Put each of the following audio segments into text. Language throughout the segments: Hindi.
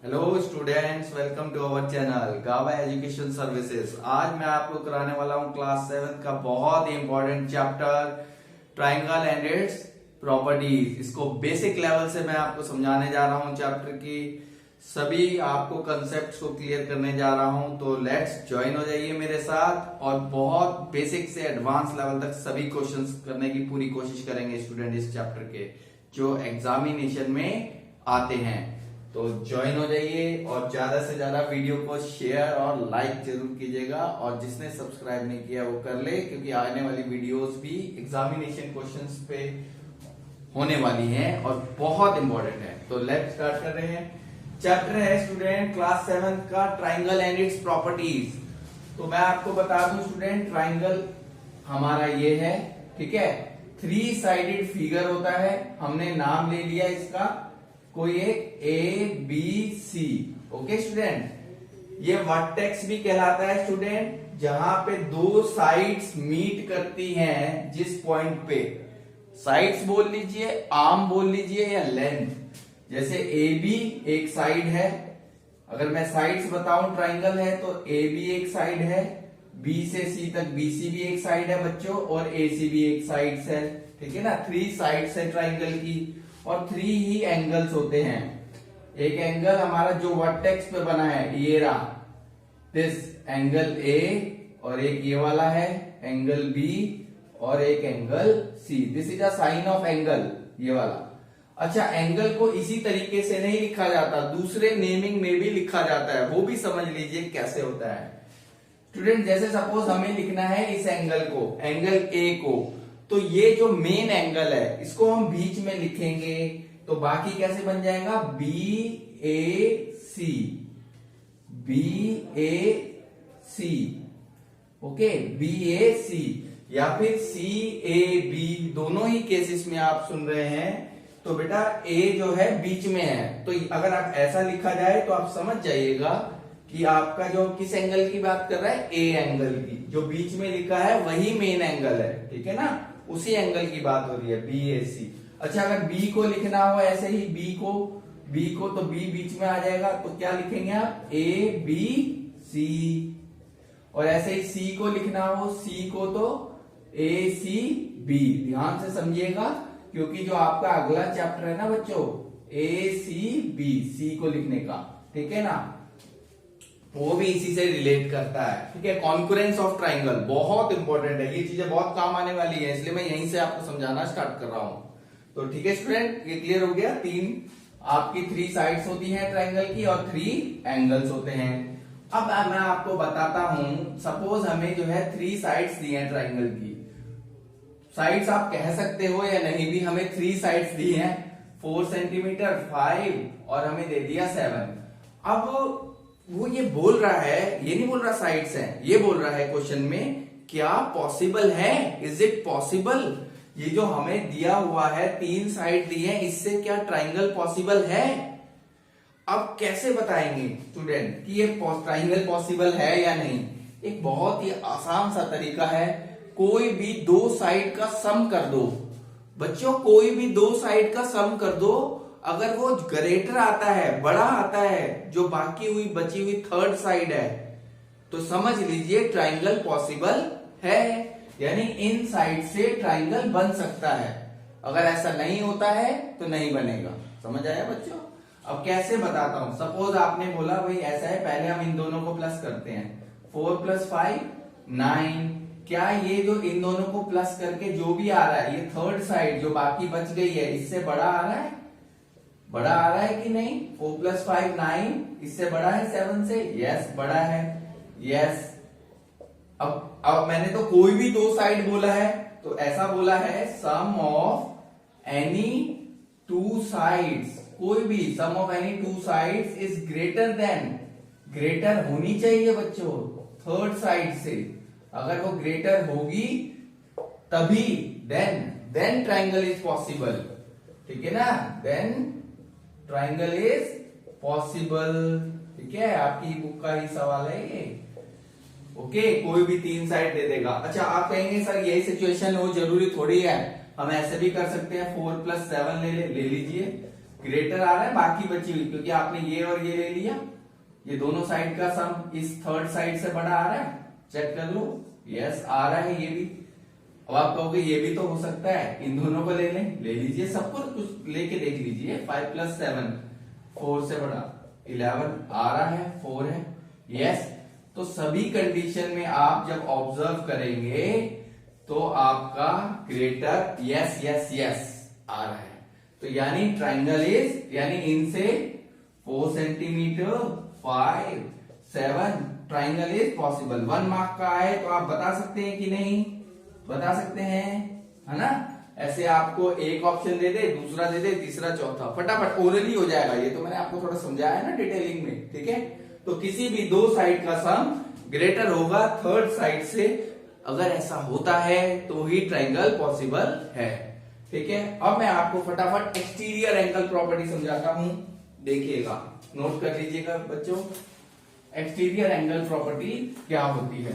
Hello students, welcome to our channel गावा एजुकेशन सर्विसेज। आज मैं आपको कराने वाला हूं क्लास 7 का बहुत ही important chapter triangle and its properties. इसको बेसिक लेवल से मैं आपको समझाने जा रहा हूं। चैप्टर की सभी आपको कंसेप्ट्स को क्लियर करने जा रहा हूं, तो लेट्स ज्वाइन हो जाइए मेरे साथ और बहुत बेसिक से एडवांस लेवल तक सभी क्वेश्चंस करने की पूरी कोशिश करेंगे स्टूडेंट इस चैप्टर के जो एग्जामिनेशन में आते हैं। तो ज्वाइन हो जाइए और ज्यादा से ज्यादा वीडियो को शेयर और लाइक जरूर कीजिएगा, और जिसने सब्सक्राइब नहीं किया वो कर ले, क्योंकि आने वाली वीडियोस भी एग्जामिनेशन क्वेश्चंस पे होने वाली हैं और बहुत इंपॉर्टेंट है। तो लेट्स स्टार्ट कर रहे हैं। चैप्टर है स्टूडेंट क्लास 7 का ट्राइंगल एंड इट्स प्रॉपर्टीज। तो मैं आपको बता दूं स्टूडेंट, ट्राइंगल हमारा ये है, ठीक है। 3 साइडेड फिगर होता है। हमने नाम ले लिया इसका कोई एक A B C। Okay student, ये वर्टेक्स भी कहलाता है स्टूडेंट, जहां पे 2 साइड्स मीट करती हैं। जिस पॉइंट पे साइड्स बोल लीजिए, आर्म बोल लीजिए या लेंथ। जैसे AB एक साइड है, अगर मैं साइड्स बताऊं ट्राइंगल है तो AB एक साइड है, B से C तक BC भी एक साइड है बच्चों, और AC भी एक साइड है, ठीक है ना। 3 साइड्स है ट्राइंगल की और 3 ही एंगल्स होते हैं। एक एंगल हमारा जो वर्टेक्स पे बना है ये रहा, दिस एंगल A, और एक ये वाला है एंगल B, और एक angle C। This is a sign of angle, ये वाला। अच्छा, एंगल को इसी तरीके से नहीं लिखा जाता, दूसरे नेमिंग में भी लिखा जाता है, वो भी समझ लीजिए कैसे होता है स्टूडेंट। जैसे सपोज हमें लिखना है इस एंगल को, एंगल A को, तो ये जो मेन एंगल है इसको हम बीच में लिखेंगे, तो बाकी कैसे बन जाएगा BAC, BAC, ओके, BAC, या फिर CAB। दोनों ही केसेस में आप सुन रहे हैं तो बेटा A जो है बीच में है, तो अगर आप ऐसा लिखा जाए तो आप समझ जाइएगा कि आपका जो किस एंगल की बात कर रहा है, A एंगल की। जो बीच में लिखा है वही मेन एंगल है, ठीक है ना, उसी एंगल की बात हो रही है, BAC। अच्छा, अगर B को लिखना हो ऐसे ही, B को तो B बीच में आ जाएगा, तो क्या लिखेंगे आप ABC। और ऐसे ही C को लिखना हो, C को तो ACB। ध्यान से समझिएगा, क्योंकि जो आपका अगला चैप्टर है ना बच्चों, ACB, C को लिखने का, ठीक है ना, वो भी इसी से रिलेट करता है, ठीक है। कॉन्करेंस ऑफ ट्राइंगल बहुत इंपॉर्टेंट है, ये चीजें बहुत काम आने वाली है, इसलिए मैं यहीं से आपको समझाना स्टार्ट कर रहा हूं। तो ठीक है स्टूडेंट, ये क्लियर हो गया। 3 साइड्स होती हैं ट्राइंगल की और 3 एंगल्स होते हैं। अब मैं आपको बताता हूं, सपोज हमें जो है 3 साइड्स दी हैं ट्राइंगल की। साइड्स आप कह सकते हो या नहीं भी, हमें 3 साइड्स दी हैं, 4 सेंटीमीटर, 5 और हमें दे दिया 7। अब वो ये बोल रहा है, ये नहीं बोल रहा साइड्स हैं, ये बोल रहा है क्वेश्चन में, क्या पॉसिबल है, इज इट पॉसिबल, ये जो हमें दिया हुआ है 3 साइड दी है, इससे क्या ट्राइंगल पॉसिबल है। अब कैसे बताएंगे स्टूडेंट कि ये ट्राइंगल पॉसिबल है या नहीं। एक बहुत ही आसान सा तरीका है, कोई भी 2 साइड का सम कर दो बच्चों, कोई भी 2 साइड का सम कर दो। अगर वो ग्रेटर आता है, बड़ा आता है, जो बाकी हुई बची हुई 3rd साइड है, तो समझ लीजिए ट्राइंगल पॉसिबल है, यानी इन साइड से ट्राइंगल बन सकता है। अगर ऐसा नहीं होता है तो नहीं बनेगा। समझ आया बच्चों। अब कैसे बताता हूं। सपोज आपने बोला भाई ऐसा है, पहले हम इन दोनों को प्लस करते हैं, 4 + 5 9। क्या ये जो इन दोनों को प्लस करके जो भी आ रहा है, ये 3rd साइड जो बाकी बच गई है, इससे बड़ा आ रहा है, बड़ा आ रहा है कि नहीं। 4 + 5 9, इससे बड़ा है 7 से, यस बड़ा है, यस। अब मैंने तो कोई भी 2 साइड बोला है, तो ऐसा बोला है सम ऑफ एनी 2 साइड्स, कोई भी sum of any 2 sides is greater than, greater होनी चाहिए बच्चों 3rd साइड से। अगर वो ग्रेटर होगी तभी देन ट्राइंगल इज पॉसिबल, ठीक है ना, देन ट्राइंगल इज पॉसिबल, ठीक है। आपकी बुक का ही सवाल है ये, ओके। कोई भी 3 साइड दे देगा। अच्छा, आप कहेंगे सर यही सिचुएशन हो, जरूरी थोड़ी है, हम ऐसे भी कर सकते हैं, 4 + 7 ले लीजिए, ग्रेटर आ रहा है बाकी बची हुई, क्योंकि आपने ये और ये ले लिया, ये दोनों साइड का सम इस थर्ड साइड से बड़ा आ रहा है, चेक कर लो, यस आ रहा है ये भी। अब आप कहोगे ये भी तो हो सकता है, इन दोनों को ले लें, ले लीजिए, सबको कुछ लेके देख लीजिए। 5 + 7 4 से बड़ा 11 आ रहा है, 4 है, यस। तो सभी कंडीशन में आप जब ऑब्जर्व करेंगे तो आपका ग्रेटर यस यस यस आ रहा है। तो यानी ट्राइंगल इज, यानी इनसे 4 centimetre 5 7 triangle is possible. 1 mark का है तो आप बता सकते हैं कि नहीं, बता सकते हैं, है ना। ऐसे आपको एक ऑप्शन दे दे, दूसरा दे दे, तीसरा चौथा, फटाफट ओरली हो जाएगा। ये तो मैंने आपको थोड़ा समझाया है ना डिटेलिंग में, ठीक है। तो किसी भी दो साइड का सम ग्रेटर होगा थर्ड साइड से, अगर ऐसा होता है तो ही ट्राइंगल पॉसिबल है, ठीक है। अब मैं आपको फटाफट एक्सटीरियर एंगल प्रॉपर्टी समझाता हूं, देखिएगा, नोट कर लीजिएगा बच्चों। एक्सटीरियर एंगल प्रॉपर्टी क्या होती है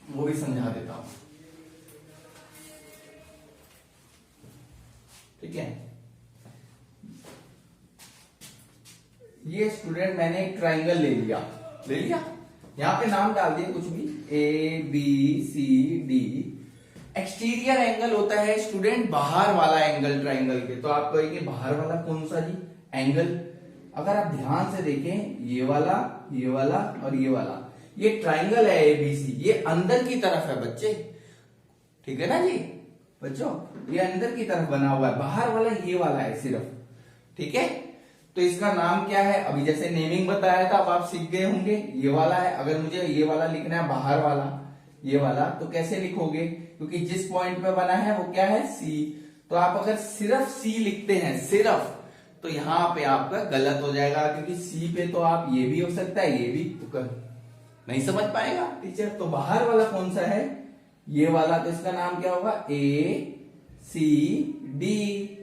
वो भी समझा देता हूं, ठीक है। ये स्टूडेंट मैंने एक ट्राइंगल ले लिया, यहां पे नाम डाल दिए कुछ भी, A B C D. Exterior angle होता है स्टूडेंट बाहर वाला एंगल ट्राइंगल के। तो आप कहेंगे बाहर वाला कौन सा जी एंगल? अगर आप ध्यान से देखें, ये वाला और ये वाला, ये ट्राइंगल है एबीसी, ये अंदर की तरफ है बच्चे, ठीक है ना जी बच्चों, ये अंदर की तरफ बना हुआ है, बाहर वाला ये वाला है सिर्फ, ठीक है। तो इसका नाम क्या है? अभी जैसे नेमिंग बताया था, अब आप सीख गए होंगे। ये वाला है, अगर मुझे ये वाला लिखना है बाहर वाला, ये वाला, तो कैसे लिखोगे? क्योंकि जिस पॉइंट पे बना है वो क्या है? सी। तो आप अगर सिर्फ सी लिखते हैं सिर्फ, तो यहां पे आपका गलत हो जाएगा, क्योंकि सी पे तो आप ये भी हो सकता है, ये भी, तो नहीं समझ पाएगा टीचर। तो बाहर वाला कौन सा है? ये वाला। तो इसका नाम क्या होगा? ए सी डी।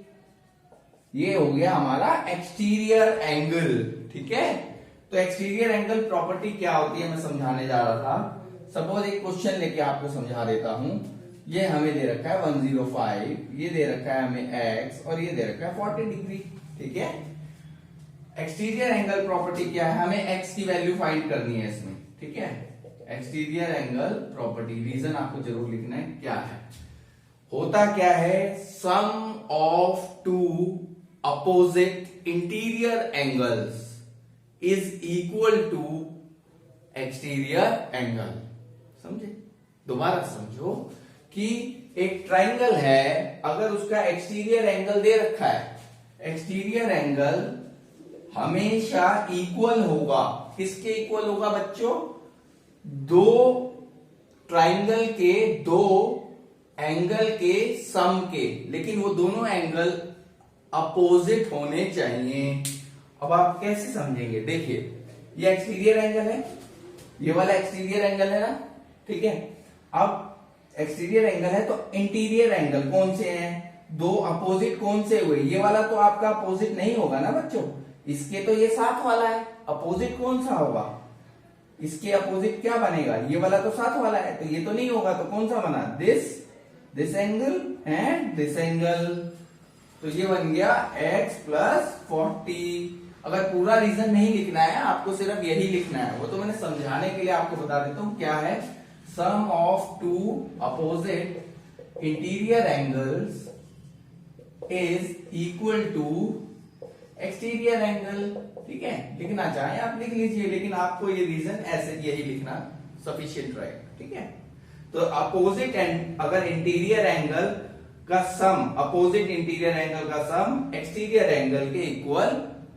ये हो गया हमारा एक्सटीरियर एंगल, ठीक है। तो एक्सटीरियर एंगल प्रॉपर्टी क्या होती है मैं समझाने जा रहा था। सपोज एक क्वेश्चन लेके आपको समझा देता हूं। ये हमें दे रखा है 105, ये दे रखा है हमें x, और ये दे रखा है 40 डिग्री, ठीक है। एक्सटीरियर एंगल प्रॉपर्टी क्या है? हमें x की वैल्यू फाइंड करनी है इसमें, ठीक है। एक्सटीरियर एंगल प्रॉपर्टी, रीजन आपको जरूर लिखना है क्या है। होता क्या है? Sum of two opposite interior angles is equal to exterior angle. समझे? दोबारा समझो कि एक ट्राइंगल है, अगर उसका एक्सटीरियर एंगल दे रखा है, एक्सटीरियर एंगल हमेशा इक्वल होगा। किसके इक्वल होगा बच्चों? दो ट्राइंगल के दो एंगल के सम के, लेकिन वो दोनों एंगल अपोजिट होने चाहिए। अब आप कैसे समझेंगे? देखिए, ये एक्सटीरियर एंगल है, ये वाला एक्सटीरियर एंगल है ना, ठीक है। अब एक्सटीरियर एंगल है तो इंटीरियर एंगल कौन से हैं? दो अपोजिट कौन से हुए? ये वाला तो आपका अपोजिट नहीं होगा ना बच्चों, इसके तो ये साथ वाला है, अपोजिट कौन सा होगा? इसके अपोजिट क्या बनेगा? ये वाला तो साथ वाला है, तो ये तो नहीं होगा, तो कौन सा बना? This angle and this angle. तो ये बन गया x + 40। अगर पूरा रीजन नहीं लिखना है, आपको सिर्फ यही लिखना है, वो तो मैंने समझाने के लिए आपको बता देता हूं क्या है। Sum of two opposite interior angles is equal to exterior angle, ठीक है। लिखना चाहे आप लिख लीजिए, लेकिन आपको ये रीजन ऐसे यही लिखना सफिशिएंट रहेगा, ठीक है। तो अपोजिट एंड, अगर इंटीरियर एंगल का सम, अपोजिट इंटीरियर एंगल का सम एक्सटीरियर एंगल के इक्वल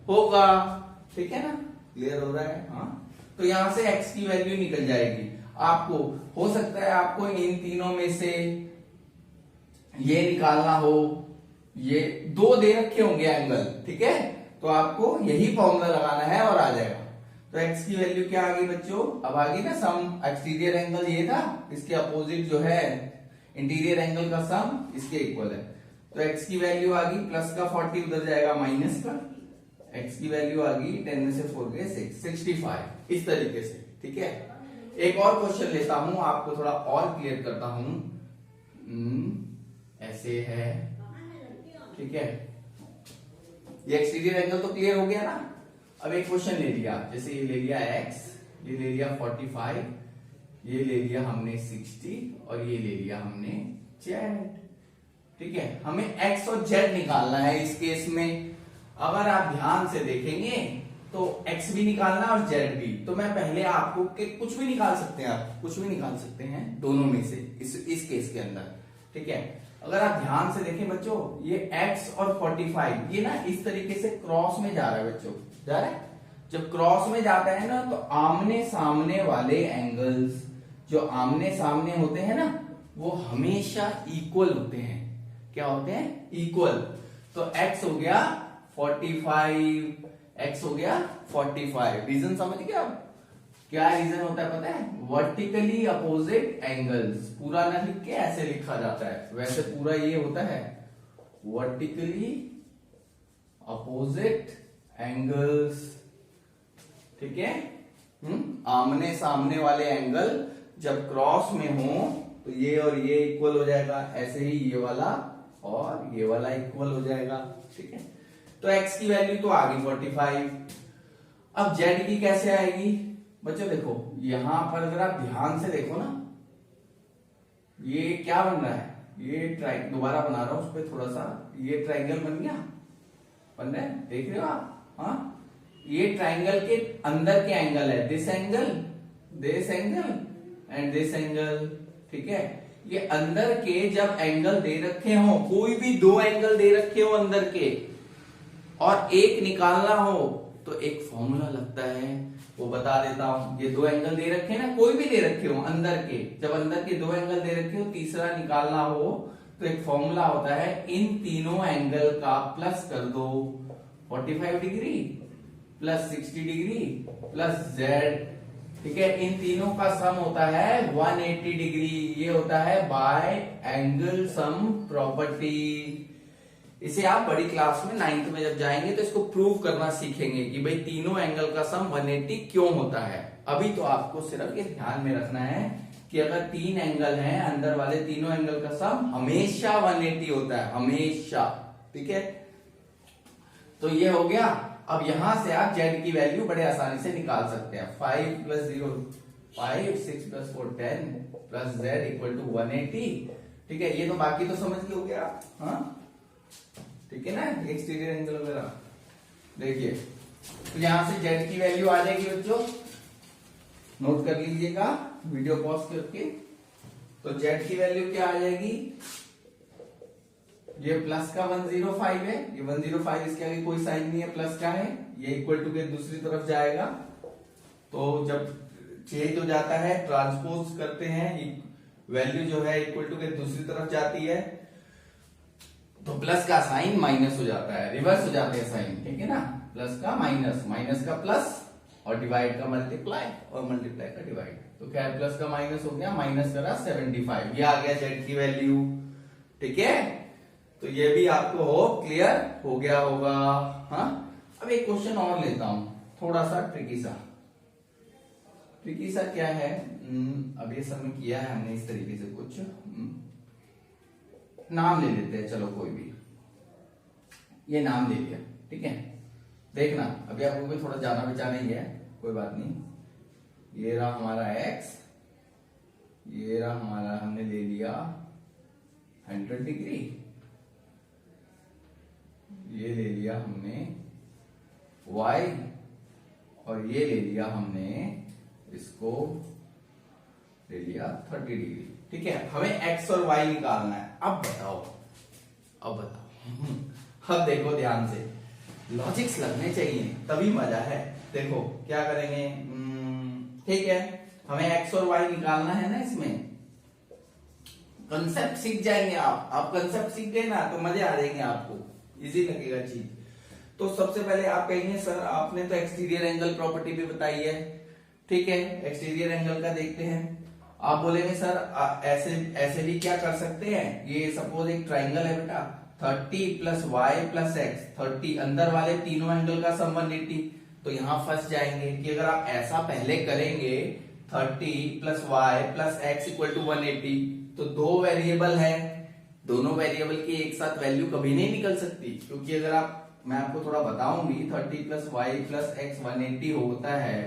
होगा, ठीक है ना। क्लियर हो रहा है? हाँ। तो यहां से x की वैल्यू निकल जाएगी। आपको हो सकता है आपको इन तीनों में से ये निकालना हो, ये दो दे रखे होंगे एंगल, ठीक है, तो आपको यही फॉर्मूला लगाना है और आ जाएगा। तो x की वैल्यू क्या आ गई बच्चों? अब आ गई ना सम, एक्सटीरियर एंगल ये था, इसके अपोजिट जो है इंटीरियर एंगल का सम इसके इक्वल है। तो x की वैल्यू आ गई, प्लस का 40 उधर जाएगा माइनस का, x की वैल्यू आ गई 10 में से 4 गए 6, 65, इस तरीके से, ठीक है। एक और क्वेश्चन लेता हूं, आपको थोड़ा और क्लियर करता हूं। ऐसे है, ठीक है, ये एक्सटीरियर एंगल तो क्लियर हो गया ना। अब एक क्वेश्चन ले लिया, जैसे ये ले लिया x, ये ले लिया 45, ये ले लिया हमने 60 और ये ले लिया हमने z। ठीक है, हमें x और z निकालना है इस केस में। अगर आप ध्यान से देखेंगे तो x भी निकालना और z भी। तो मैं पहले आपको कुछ भी निकाल सकते हैं, आप कुछ भी निकाल सकते हैं दोनों में से इस केस के अंदर। ठीक है, अगर आप ध्यान से देखें बच्चों, ये x और 45 ये ना इस तरीके से क्रॉस में जा रहा है बच्चों, जा रहा है। जब क्रॉस में जाता है ना तो आमने सामने वाले एंगल्स, जो आमने सामने होते हैं ना, वो हमेशा इक्वल होते हैं। क्या होते हैं? इक्वल। तो x हो गया 45, x हो गया 45। रीजन समझ गए आप? क्या रीजन होता है पता है? Vertically opposite angles. पूरा ना लिख के ऐसे लिखा जाता है, वैसे पूरा ये होता है वर्टिकली अपोजिट एंगल्स। ठीक है, आमने सामने वाले एंगल जब क्रॉस में हो तो ये और ये इक्वल हो जाएगा, ऐसे ही ये वाला और ये वाला इक्वल हो जाएगा। ठीक है, तो x की वैल्यू तो आ गई 45। अब z की कैसे आएगी बच्चों? देखो यहां पर अगर आप ध्यान से देखो ना, ये क्या बन रहा है, ये ट्राइंगल दोबारा बना रहा हूं उस पर थोड़ा सा, ये ट्राइंगल बन गया, बन रहा है, देख रहे हो आप? हाँ, ये ट्राइंगल के अंदर के एंगल है, this angle and this angle. ठीक है, ये अंदर के जब एंगल दे रखे हो, कोई भी दो एंगल दे रखे हो अंदर के, और एक निकालना हो तो एक फॉर्मूला लगता है, वो बता देता हूं। ये दो एंगल दे रखे हैं ना, कोई भी दे रखे हो अंदर के, जब अंदर के दो एंगल दे रखे हो, तीसरा निकालना हो तो एक फॉर्मूला होता है, इन तीनों एंगल का प्लस कर दो, 45 degree plus 60 degree plus z। ठीक है, इन तीनों का सम होता है 180 डिग्री। ये होता है बाय एंगल सम प्रॉपर्टी। इसे आप बड़ी क्लास में 9th में जब जाएंगे तो इसको प्रूव करना सीखेंगे कि भाई तीनों एंगल का सम 180 क्यों होता है। अभी तो आपको सिर्फ ये ध्यान में रखना है कि अगर तीन एंगल हैं, अंदर वाले तीनों एंगल का सम हमेशा 180 होता है, हमेशा। ठीक है, तो ये हो गया। अब यहां से आप z की वैल्यू बड़े आसानी से निकाल सकते हैं। 5 plus 0 5, 6 plus 4 10 plus z equal to 180। ठीक है, ये तो बाकी तो समझ के हो गया। हाँ, ठीक है ना, एक्सटीरियर एंगल वगैरह। देखिए, तो यहां से z की वैल्यू आ जाएगी बच्चों, नोट कर लीजिएगा वीडियो पॉज करके। तो z की वैल्यू क्या आ जाएगी? ये प्लस का 105 है, ये 105, इसके आगे कोई साइन नहीं है, प्लस का है, ये इक्वल टू के दूसरी तरफ जाएगा। तो जब चेंज हो जाता है, ट्रांसपोज करते हैं, वैल्यू जो है इक्वल टू के दूसरी तरफ जाती है, तो प्लस का साइन माइनस हो जाता है, रिवर्स हो जाते हैं साइन। ठीक है ना, प्लस का माइनस, माइनस का प्लस और डिवाइड का मल्टीप्लाई और मल्टीप्लाई का डिवाइड। तो क्या है, प्लस का माइनस हो गया, माइनस करा 75, ये आ गया z की वैल्यू। ठीक है, तो ये भी आपको हो क्लियर हो गया होगा। हाँ, अब एक क्वेश्चन और लेता हूं, थोड़ा सा ट्रिकी सा। ट्रिकी सा क्या है, अब ये सब में किया है हमने इस तरीके से कुछ, नाम ले लेते हैं, चलो कोई भी, ये नाम ले लिया। ठीक है, देखना अभी आपको भी थोड़ा जाना बचाना ही है, कोई बात नहीं। ये रहा हमारा x, ये रहा हमारा, हमने ले लिया 100 डिग्री, ये ले लिया हमने y, और ये ले लिया हमने, इसको ले लिया 30 डिग्री। ठीक है, हमें x और y निकालना है। अब बताओ अब देखो ध्यान से, लॉजिक्स लगने चाहिए तभी मजा है। देखो क्या करेंगे, ठीक है, हमें x और y निकालना है ना, इसमें कंसेप्ट सीख जाएंगे आप कंसेप्ट सीख गए ना तो मजे आ जाएंगे आपको, इजी लगेगा चीज। तो सबसे पहले आप कहेंगे सर आपने तो एक्सटीरियर एंगल प्रॉपर्टी भी बताई है। ठीक है, एक्सटीरियर एंगल का देखते हैं। आप बोलेंगे सर ऐसे भी क्या कर सकते हैं, ये सपोज एक ट्राइंगल है बेटा, 30 प्लस वाई प्लस एक्स, 30 अंदर वाले तीनों एंगल का सम 180। तो यहां फंस जाएंगे कि अगर आप ऐसा पहले करेंगे 30 plus y plus x equal to 180, तो दो वेरिएबल है, दोनों वेरिएबल की एक साथ वैल्यू कभी नहीं निकल सकती, क्योंकि अगर आप मैं आपको थोड़ा बताऊंगी। 30 प्लस वाई प्लस एक्स 180 होता है,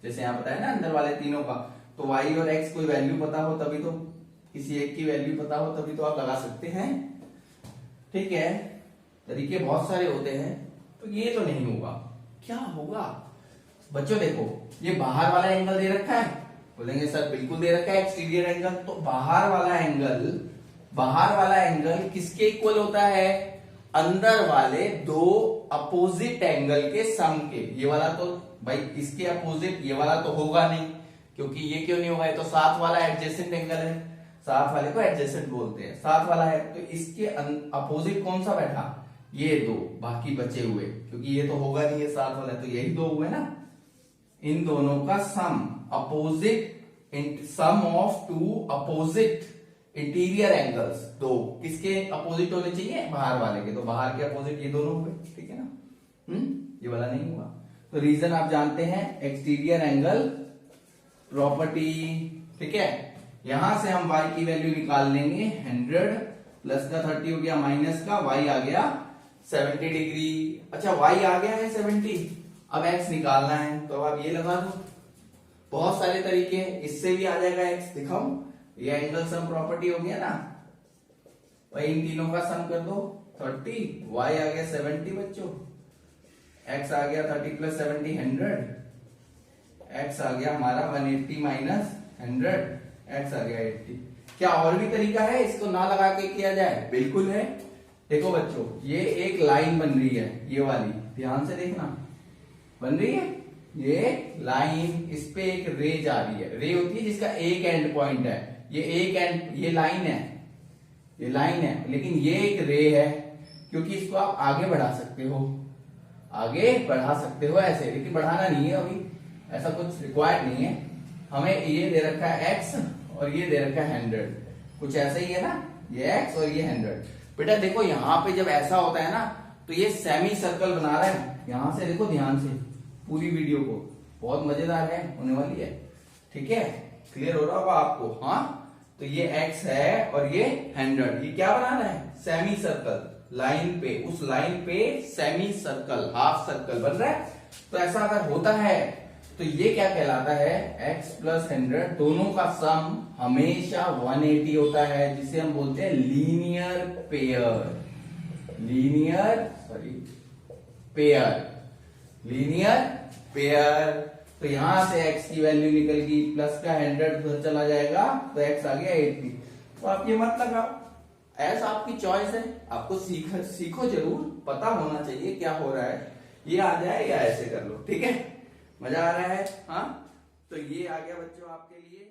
जैसे यहाँ बताया ना अंदर वाले तीनों का। तो वाई और एक्स कोई वैल्यू पता हो तभी तो, किसी एक की वैल्यू पता हो तभी तो आप लगा सकते हैं। ठीक है, तरीके बहुत सारे होते हैं। तो ये तो नहीं होगा, क्या होगा बच्चों? देखो ये बाहर वाला एंगल दे रखा है, बोलेंगे सर बिल्कुल दे रखा है एक्सटीरियर एंगल। तो बाहर वाला एंगल किसके इक्वल होता है? अंदर वाले दो अपोजिट एंगल के सम के। ये वाला तो भाई इसके अपोजिट, ये वाला तो होगा नहीं, क्योंकि ये क्यों नहीं होगा? ये तो साथ वाला एडजेसेंट एंगल है, साथ वाले को एडजेसेंट बोलते हैं, साथ वाला है। तो इसके अपोजिट कौन सा बैठा? ये दो, बाकी बचे हुए, क्योंकि ये तो होगा नहीं, ये साथ वाला है, तो यही दो हुए ना। इन दोनों का sum, opposite sum of two opposite interior angles, दो किसके अपोजिट होने चाहिए? बाहर वाले के। तो बाहर के अपोजिट ये दोनों हुए, ठीक है ना। ये वाला नहीं हुआ। तो रीजन आप जानते हैं, एक्सटीरियर एंगल प्रॉपर्टी। ठीक है, यहां से हम y की वैल्यू निकाल लेंगे। 100 प्लस का 30 हो गया, माइनस का y आ गया 70 डिग्री। अच्छा y आ गया है 70, अब x निकालना है, तो अब ये लगा दो। बहुत सारे तरीके हैं, इससे भी आ जाएगा x। दिखाऊं, ये एंगल सम प्रॉपर्टी हो गया ना, भाई इन तीनों का सम कर दो 30, y आ गया 70 बच्चों, x आ गया 30 प्लस 70 100, x आ गया हमारा 180 माइनस 100, x आ गया 80। क्या और भी तरीका है इसको ना लगा के किया जाए? बिल्कुल है। देखो बच्चों, ये एक लाइन बन रही है, ये वाली ध्यान से देखना, बन रही है ये लाइन, इस पे एक रे जा रही है। रे होती है जिसका एक एंड पॉइंट है, ये एक एंड, ये लाइन है, ये लाइन है, लेकिन ये एक रे है, क्योंकि इसको आप आगे बढ़ा सकते हो, आगे बढ़ा सकते हो ऐसे, लेकिन बढ़ाना नहीं है अभी, ऐसा कुछ रिक्वायर्ड नहीं है। हमें ये दे रखा है x और ये दे रखा है 100, कुछ ऐसा ही है ना, ये x और ये 100। बेटा देखो यहाँ पे जब ऐसा होता है ना, तो ये सेमी सर्कल बना रहा है। यहां से देखो ध्यान से पूरी वीडियो को, बहुत मजेदार है, होने वाली है। ठीक है, क्लियर हो रहा होगा आपको? हाँ, तो ये x है और ये 100, ये क्या बना रहा है? Semi circle. लाइन पे, उस लाइन पे सेमी सर्कल, हाफ सर्कल बन रहा है। तो ऐसा अगर होता है तो ये क्या कहलाता है? x प्लस 100, दोनों का सम हमेशा 180 होता है, जिसे हम बोलते हैं लीनियर पेयर। Linear pair. तो यहां से x की वैल्यू निकल गई, प्लस का 100 उधर चला जाएगा, तो x आ गया 80। तो आप ये मत लगाओ, ऐसा आपकी चॉइस है, आपको सीखो जरूर, पता होना चाहिए क्या हो रहा है। ये आ जाए या ऐसे कर लो, ठीक है, मजा आ रहा है? हाँ, तो ये आ गया बच्चों आपके लिए।